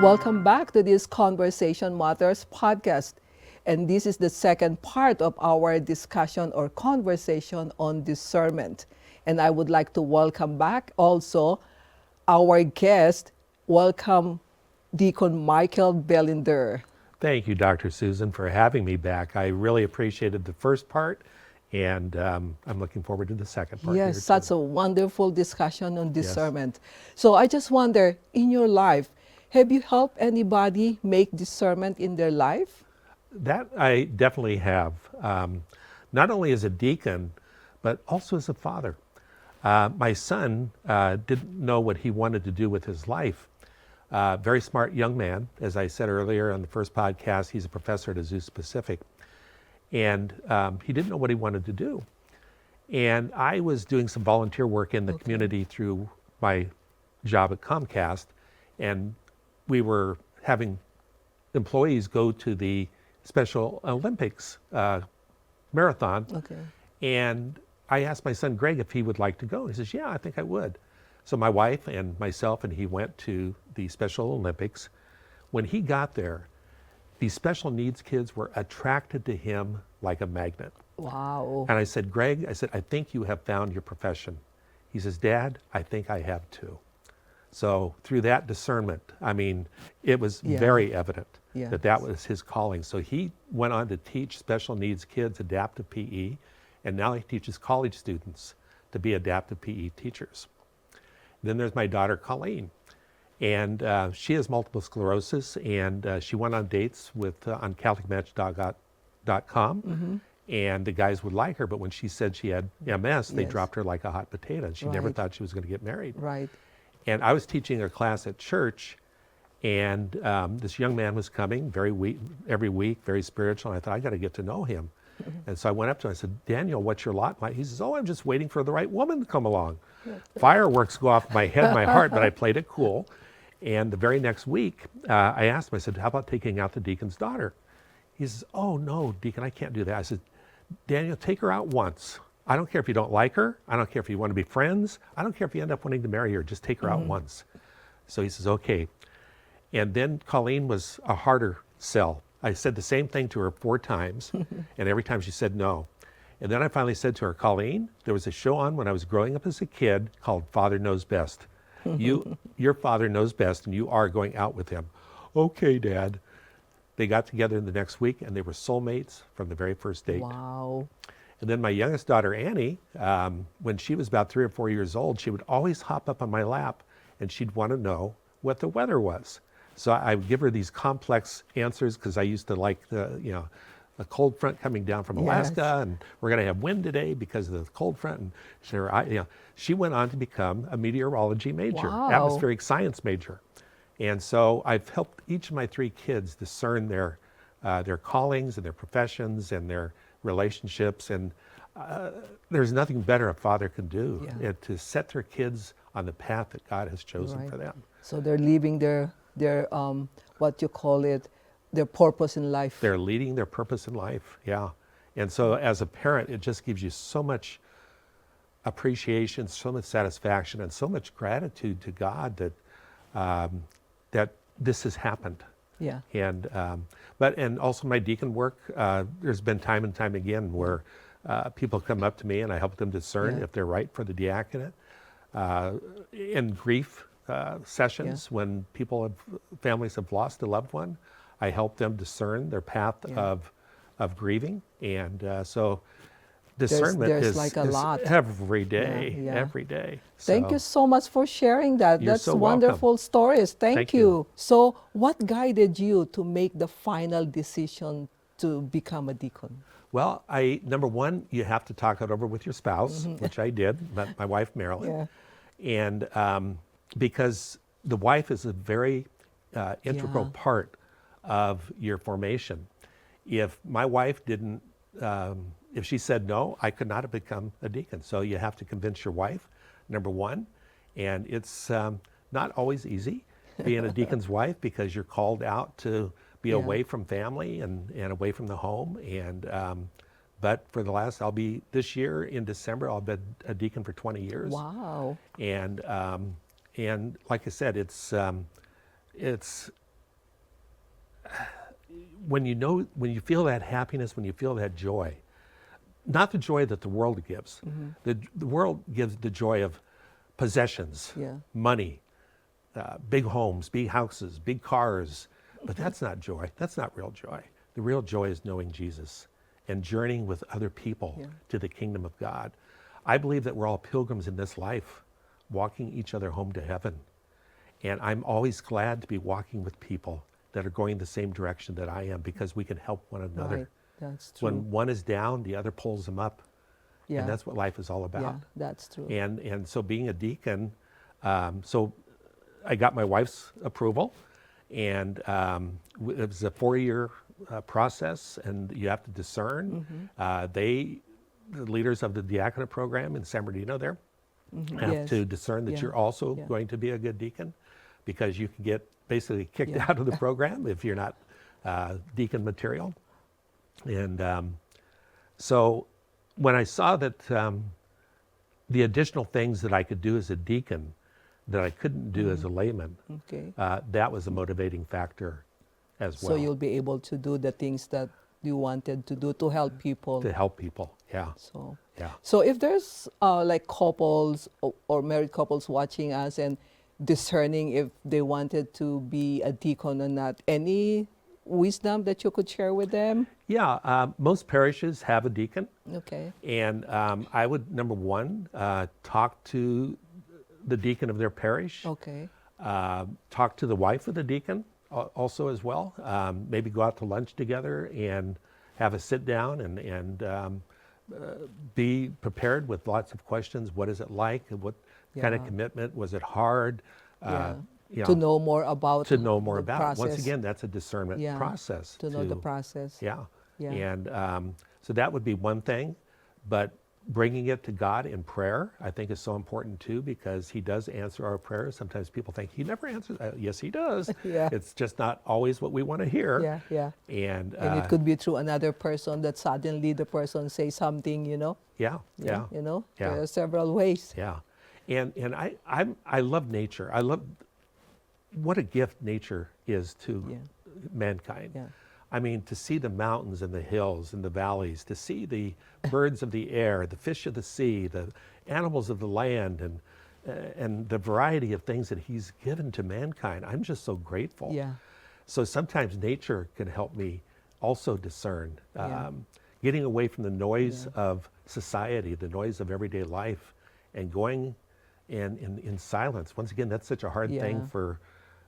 Welcome back to this Conversation Matters podcast. And this is the second part of our discussion or conversation on discernment. And I would like to welcome back also our guest. Welcome, Deacon Michael Bellinder. Thank you, Dr. Susan, for having me back. I really appreciated the first part, and I'm looking forward to the second part. Yes, such a wonderful discussion on discernment. Yes. So I just wonder, in your life, have you helped anybody make discernment in their life? That I definitely have, not only as a deacon, but also as a father. My son didn't know what he wanted to do with his life. Very smart young man, as I said earlier on the first podcast. He's a professor at Azusa Pacific, and he didn't know what he wanted to do. And I was doing some volunteer work in the community through my job at Comcast, and we were having employees go to the Special Olympics marathon. And I asked my son Greg if he would like to go. He says, yeah, I think I would. So my wife and myself and he went to the Special Olympics. When he got there, these special needs kids were attracted to him like a magnet. Wow. And I said, Greg, I think you have found your profession. He says, Dad, I think I have too. So through that discernment, I mean, it was very evident that was his calling. So he went on to teach special needs kids adaptive PE, and now he teaches college students to be adaptive PE teachers. Then there's my daughter, Colleen, and she has multiple sclerosis, and she went on dates with on CatholicMatch.com, and the guys would like her, but when she said she had MS, they dropped her like a hot potato, and she never thought she was going to get married. Right. And I was teaching a class at church, and this young man was coming every week, very spiritual, and I thought, I got to get to know him. And so I went up to him, I said, Daniel, what's your lot like? He says, oh, I'm just waiting for the right woman to come along. Fireworks go off my head, my heart, but I played it cool. And the very next week, I asked him, I said, how about taking out the deacon's daughter? He says, oh, no, Deacon, I can't do that. I said, Daniel, take her out once. I don't care if you don't like her. I don't care if you want to be friends. I don't care if you end up wanting to marry her. Just take her out once. So he says, okay. And then Colleen was a harder sell. I said the same thing to her 4 times, and every time she said no. And then I finally said to her, Colleen, there was a show on when I was growing up as a kid called Father Knows Best. Your father knows best, and you are going out with him. Okay, Dad. They got together the next week, and they were soulmates from the very first date. Wow. And then my youngest daughter, Annie, when she was about 3 or 4 years old, she would always hop up on my lap, and she'd want to know what the weather was. So I would give her these complex answers because I used to like a cold front coming down from Alaska, and we're going to have wind today because of the cold front. And she went on to become a meteorology major, atmospheric science major. And so I've helped each of my 3 kids discern their callings and their professions and their relationships. And there's nothing better a father can do to set their kids on the path that God has chosen for them. So they're leaving their what you call it, their purpose in life. They're leading their purpose in life, And so as a parent, it just gives you so much appreciation, so much satisfaction, and so much gratitude to God that that this has happened. And and also my deacon work, there's been time and time again where people come up to me and I help them discern if they're right for the diaconate. In grief sessions, when families have lost a loved one, I help them discern their path of grieving. And so discernment there's like a lot. Every day, every day. Thank you so much for sharing that. You're That's so wonderful welcome. stories. Thank you. So what guided you to make the final decision to become a deacon? Well, number one, you have to talk it over with your spouse, which I did, my wife, Marilyn. And because the wife is a very integral part of your formation. If my wife didn't, if she said no, I could not have become a deacon. So you have to convince your wife, number one. And it's not always easy being a deacon's wife because you're called out to be away from family and away from the home. And but for the last, this year in December, I'll be a deacon for 20 years. Wow. And like I said, it's when you feel that happiness, when you feel that joy, not the joy that the world gives. The world gives the joy of possessions, money, big homes, big houses, big cars, but that's not joy. That's not real joy. The real joy is knowing Jesus and journeying with other people to the kingdom of God. I believe that we're all pilgrims in this life, walking each other home to heaven. And I'm always glad to be walking with people that are going the same direction that I am, because we can help one another. Right. That's true. When one is down, the other pulls them up. Yeah. And that's what life is all about. Yeah, that's true. And so being a deacon, so I got my wife's approval, and it was a 4-year process, and you have to discern. The leaders of the diaconate program in San Bernardino there have to discern that you're also going to be a good deacon, because you can get basically kicked out of the program if you're not deacon material. And so when I saw that the additional things that I could do as a deacon that I couldn't do as a layman, that was a motivating factor as well. So you'll be able to do the things that you wanted to do to help people. To help people, yeah. So if there's like couples or married couples watching us and discerning if they wanted to be a deacon or not, any wisdom that you could share with them? Yeah, most parishes have a deacon. Okay. And I would, number one, talk to the deacon of their parish. Okay. Talk to the wife of the deacon also as well. Maybe go out to lunch together and have a sit down and be prepared with lots of questions. What is it like? What kind of commitment? Was it hard? To know more about to know more about process. Once again, that's a discernment process. To know the process. And so that would be one thing, but bringing it to God in prayer, I think, is so important too, because He does answer our prayers. Sometimes people think He never answers. Yes, He does. It's just not always what we want to hear. And it could be through another person that suddenly the person says something, you know. You know, there are several ways. And I love nature. I love what a gift nature is to mankind. I mean, to see the mountains and the hills and the valleys, to see the birds of the air, the fish of the sea, the animals of the land, and the variety of things that He's given to mankind. I'm just so grateful. So sometimes nature can help me also discern, getting away from the noise of society, the noise of everyday life, and going in silence. Once again, that's such a hard thing for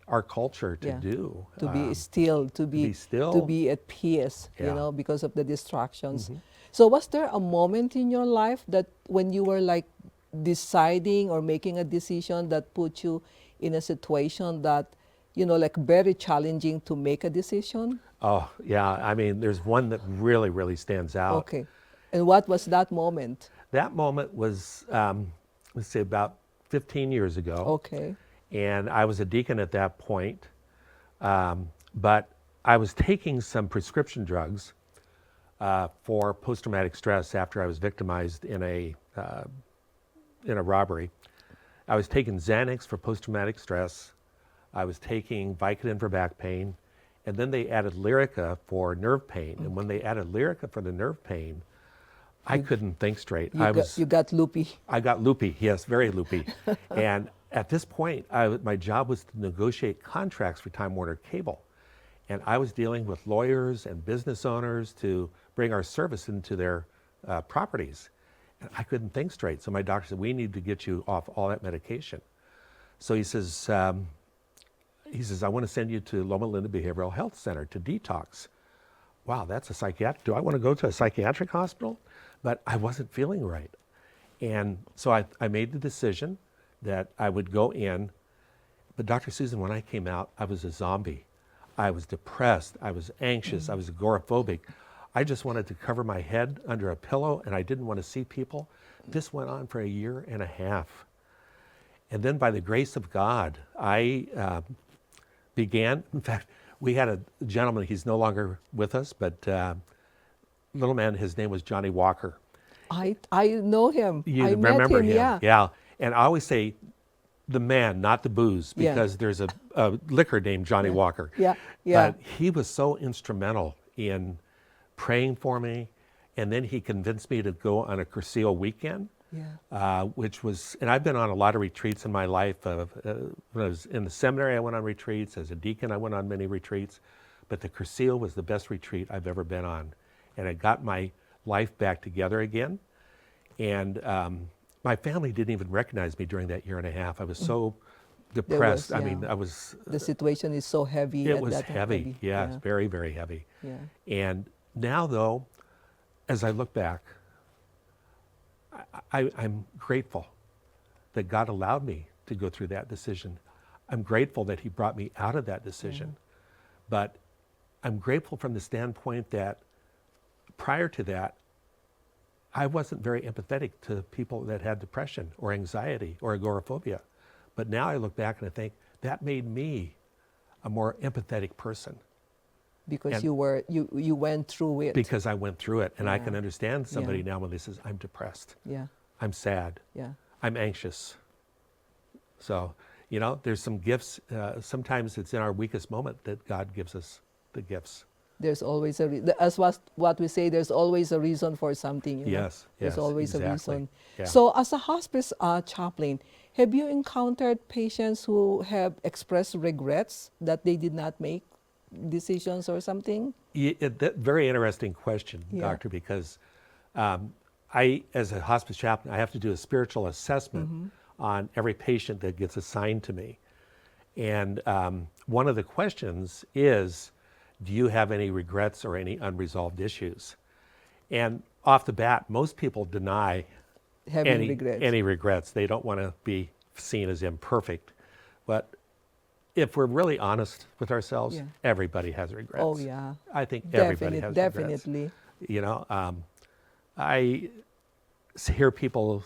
our culture to do. To be still, to be at peace, you know, because of the distractions. So was there a moment in your life that when you were like deciding or making a decision that put you in a situation that, you know, like very challenging to make a decision? Oh, yeah. I mean, there's one that really, really stands out. Okay. And what was that moment? That moment was, let's say, about 15 years ago. Okay. And I was a deacon at that point, but I was taking some prescription drugs for post-traumatic stress after I was victimized in a robbery. I was taking Xanax for post-traumatic stress. I was taking Vicodin for back pain, and then they added Lyrica for nerve pain. And when they added Lyrica for the nerve pain, I couldn't think straight. You got loopy. I got loopy, yes, very loopy. And at this point, my job was to negotiate contracts for Time Warner Cable. And I was dealing with lawyers and business owners to bring our service into their properties. And I couldn't think straight. So my doctor said, we need to get you off all that medication. So he says, I want to send you to Loma Linda Behavioral Health Center to detox. Wow, that's a psychiatric. Do I want to go to a psychiatric hospital? But I wasn't feeling right. And so I made the decision that I would go in. But Dr. Susan, when I came out, I was a zombie. I was depressed. I was anxious. I was agoraphobic. I just wanted to cover my head under a pillow, and I didn't want to see people. This went on for 1.5 years. And then by the grace of God, I began, in fact, we had a gentleman, he's no longer with us, but little man, his name was Johnny Walker. I know him. You I remember met him, him? Yeah. And I always say, the man, not the booze, Yeah. because there's a liquor named Johnny Walker. Yeah, yeah. But he was so instrumental in praying for me, and then he convinced me to go on a Cursillo weekend, Yeah. which was, and I've been on a lot of retreats in my life. When I was in the seminary, I went on retreats. As a deacon, I went on many retreats, but the Cursillo was the best retreat I've ever been on, and it got my life back together again. And my family didn't even recognize me during that year and a half. I was so depressed. I mean, I was. The situation is so heavy. It at was that heavy. Yeah, it's very, very heavy. Yeah. And now, though, as I look back, I'm grateful that God allowed me to go through that decision. I'm grateful that He brought me out of that decision. But I'm grateful from the standpoint that prior to that, I wasn't very empathetic to people that had depression or anxiety or agoraphobia. But now I look back and I think that made me a more empathetic person. Because And- you went through it. Because I went through it, and I Yeah. can understand somebody Yeah. now when they says, I'm depressed, Yeah. I'm sad, Yeah. I'm anxious. So, you know, there's some gifts. Sometimes it's in our weakest moment that God gives us the gifts. There's always as what we say, there's always a reason for something. You know? Yes, There's yes, always exactly. a reason. Yeah. So as a hospice chaplain, have you encountered patients who have expressed regrets that they did not make decisions or something? That very interesting question, Yeah. Doctor, because I, as a hospice chaplain, I have to do a spiritual assessment on every patient that gets assigned to me. And one of the questions is, do you have any regrets or any unresolved issues? And off the bat, most people deny Having regrets. any regrets. They don't want to be seen as imperfect. But if we're really honest with ourselves, Yeah. everybody has regrets. Oh yeah. I think everybody has regrets. Definitely. You know, I hear people,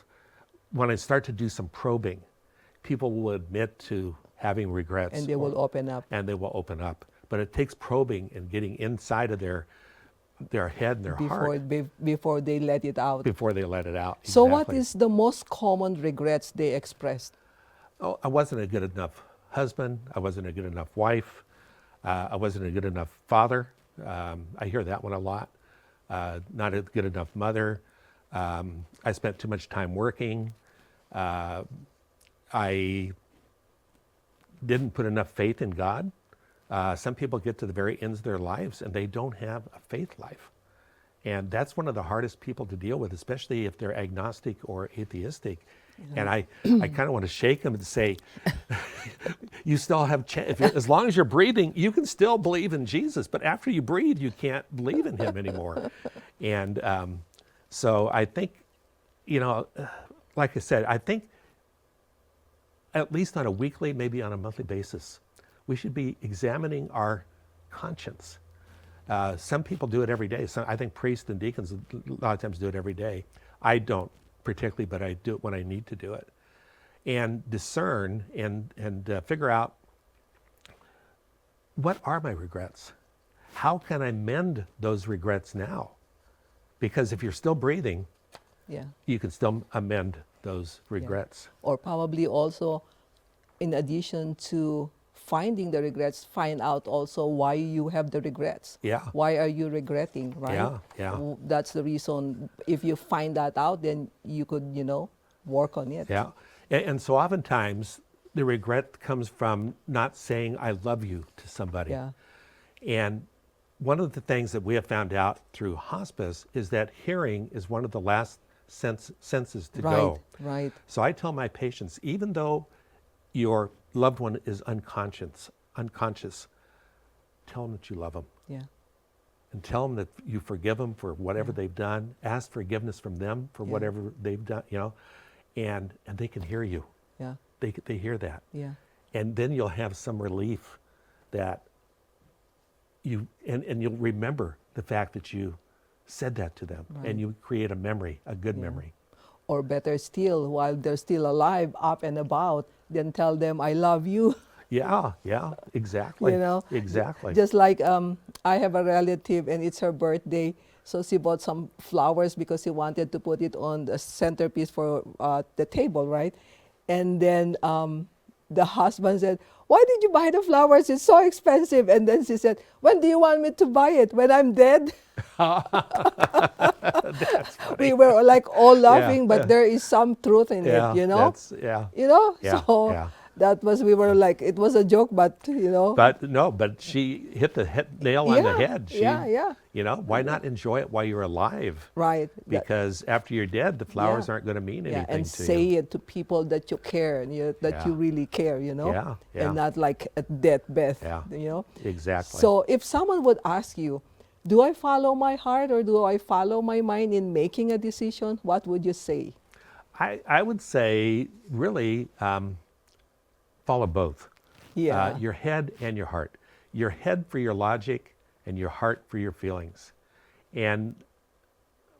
when I start to do some probing, people will admit to having regrets. And they will open up. And they will open up. But it takes probing and getting inside of their head and their heart Before they let it out. before they let it out. So what Exactly. is the most common regrets they expressed? Oh, I wasn't a good enough husband. I wasn't a good enough wife. I wasn't a good enough father. I hear that one a lot. Not a good enough mother. I spent too much time working. I didn't put enough faith in God. Some people get to the very ends of their lives and they don't have a faith life. And that's one of the hardest people to deal with, especially if they're agnostic or atheistic. And I kind of want to shake them and say, you still have, as long as you're breathing, you can still believe in Jesus. But after you breathe, you can't believe in Him anymore. And so I think, you know, like I said, I think at least on a weekly, maybe on a monthly basis, we should be examining our conscience. Some people do it every day. I think priests and deacons a lot of times do it every day. I don't particularly, but I do it when I need to do it. And discern and figure out, what are my regrets? How can I mend those regrets now? Because if you're still breathing, Yeah. you can still amend those regrets. Or probably also, in addition to finding the regrets, find out also why you have the regrets. Yeah. Why are you regretting, right? Yeah, yeah. That's the reason. If you find that out, then you could, work on it. Yeah. And so oftentimes the regret comes from not saying I love you to somebody. Yeah. And one of the things that we have found out through hospice is that hearing is one of the last senses to go. Right. So I tell my patients, even though your loved one is unconscious, tell them that you love them. Yeah. And tell them that you forgive them for whatever they've done. Ask forgiveness from them for whatever they've done, and they can hear you. Yeah. They hear that. Yeah. And then you'll have some relief that and you'll remember the fact that you said that to them, and you create a memory, a good memory. Or better still, while they're still alive, up and about, then tell them, I love you. Yeah, exactly. Exactly. Just like I have a relative and it's her birthday, so she bought some flowers because she wanted to put it on the centerpiece for the table, right? And then the husband said, "Why did you buy the flowers? It's so expensive." And then she said, "When do you want me to buy it? When I'm dead?" That's We funny. were like all Yeah, laughing, but there is some truth in it, yeah, you know? that's, yeah, You know? yeah, So yeah. that was, we were like, it was a joke, but, you know, But no, but she hit the nail on the yeah, head. yeah, yeah, Why not enjoy it while you're alive? right. Because after you're dead, the flowers Yeah. aren't going to mean Yeah, anything and to say you. it to people that you care and that you Yeah. really care, you know? Yeah, yeah. And not like at deathbed, Yeah, you know? exactly. So if someone would ask you, do I follow my heart or do I follow my mind in making a decision? What would you say? I would say really follow both. Yeah. Your head and your heart. Your head for your logic and your heart for your feelings. And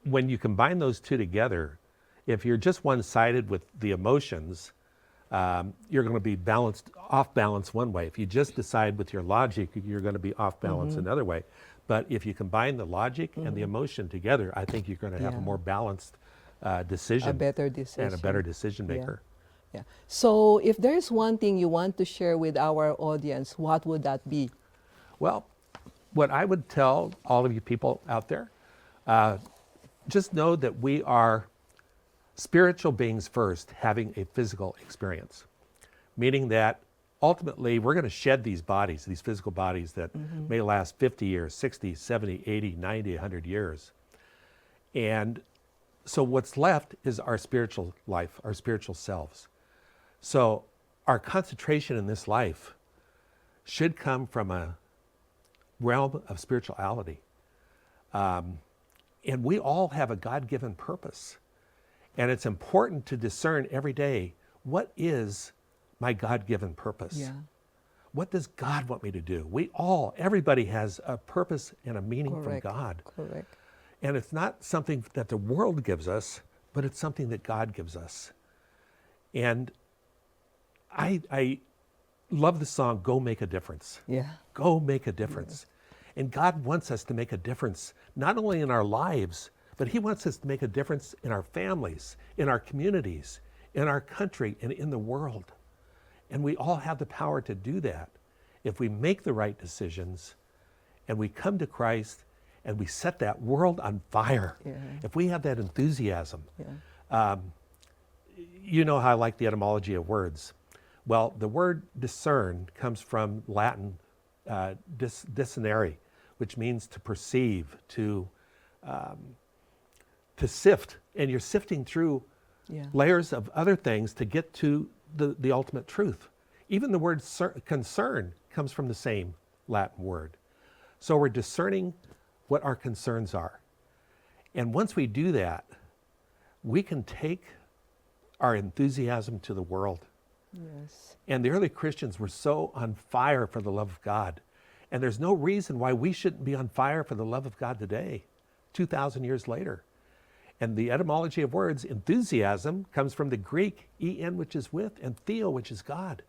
when you combine those two together, if you're just one-sided with the emotions, you're going to be off balance one way. If you just decide with your logic, you're going to be off balance another way. But if you combine the logic and the emotion together, I think you're going to have a Yeah. more balanced decision A better decision. and a better decision Yeah. maker. Yeah. So if there's one thing you want to share with our audience, what would that be? Well, what I would tell all of you people out there, just know that we are spiritual beings first, having a physical experience, meaning that ultimately we're going to shed these bodies, these physical bodies that may last 50 years, 60, 70, 80, 90, 100 years. And so what's left is our spiritual life, our spiritual selves. So our concentration in this life should come from a realm of spirituality. And we all have a God-given purpose. And it's important to discern every day, what is my God-given purpose? Yeah. What does God want me to do? Everybody has a purpose and a meaning Correct. from God. Correct. And it's not something that the world gives us, but it's something that God gives us. And I love the song, Go Make a Difference. Yeah. Go make a difference. And God wants us to make a difference, not only in our lives, but He wants us to make a difference in our families, in our communities, in our country, and in the world. And we all have the power to do that if we make the right decisions and we come to Christ and we set that world on fire. Yeah. If we have that enthusiasm. Yeah. You know how I like the etymology of words. Well, the word discern comes from Latin discernere, which means to perceive, to sift. And you're sifting through Yeah. layers of other things to get to the ultimate truth. Even the word concern comes from the same Latin word. So we're discerning what our concerns are. And once we do that, we can take our enthusiasm to the world. Yes. And the early Christians were so on fire for the love of God. And there's no reason why we shouldn't be on fire for the love of God today, 2,000 years later. And the etymology of words, enthusiasm, comes from the Greek, en, which is with, and theo, which is God.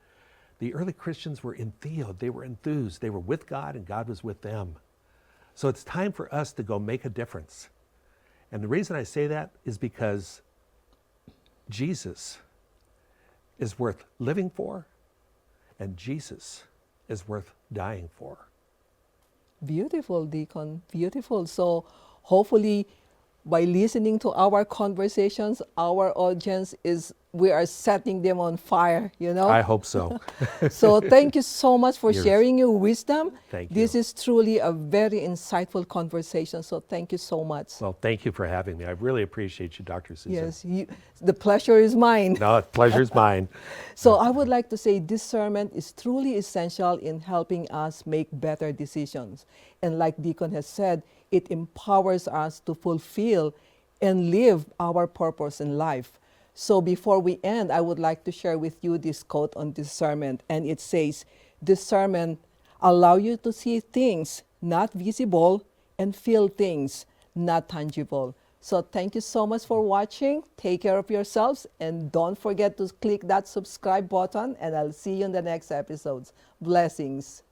The early Christians were in theo, they were enthused, they were with God and God was with them. So it's time for us to go make a difference. And the reason I say that is because Jesus is worth living for, and Jesus is worth dying for. Beautiful, Deacon. Beautiful. So hopefully by listening to our conversations, our audience we are setting them on fire, you know? I hope so. So thank you so much for Yours. sharing your wisdom. Thank This you. is truly a very insightful conversation. So thank you so much. Well, thank you for having me. I really appreciate you, Dr. Susan. Yes, the pleasure is mine. No, pleasure's mine. So I would like to say discernment is truly essential in helping us make better decisions. And like Deacon has said, it empowers us to fulfill and live our purpose in life. So before we end, I would like to share with you this quote on discernment. And it says, discernment allow you to see things not visible and feel things not tangible. So thank you so much for watching. Take care of yourselves and don't forget to click that subscribe button, and I'll see you in the next episodes. Blessings.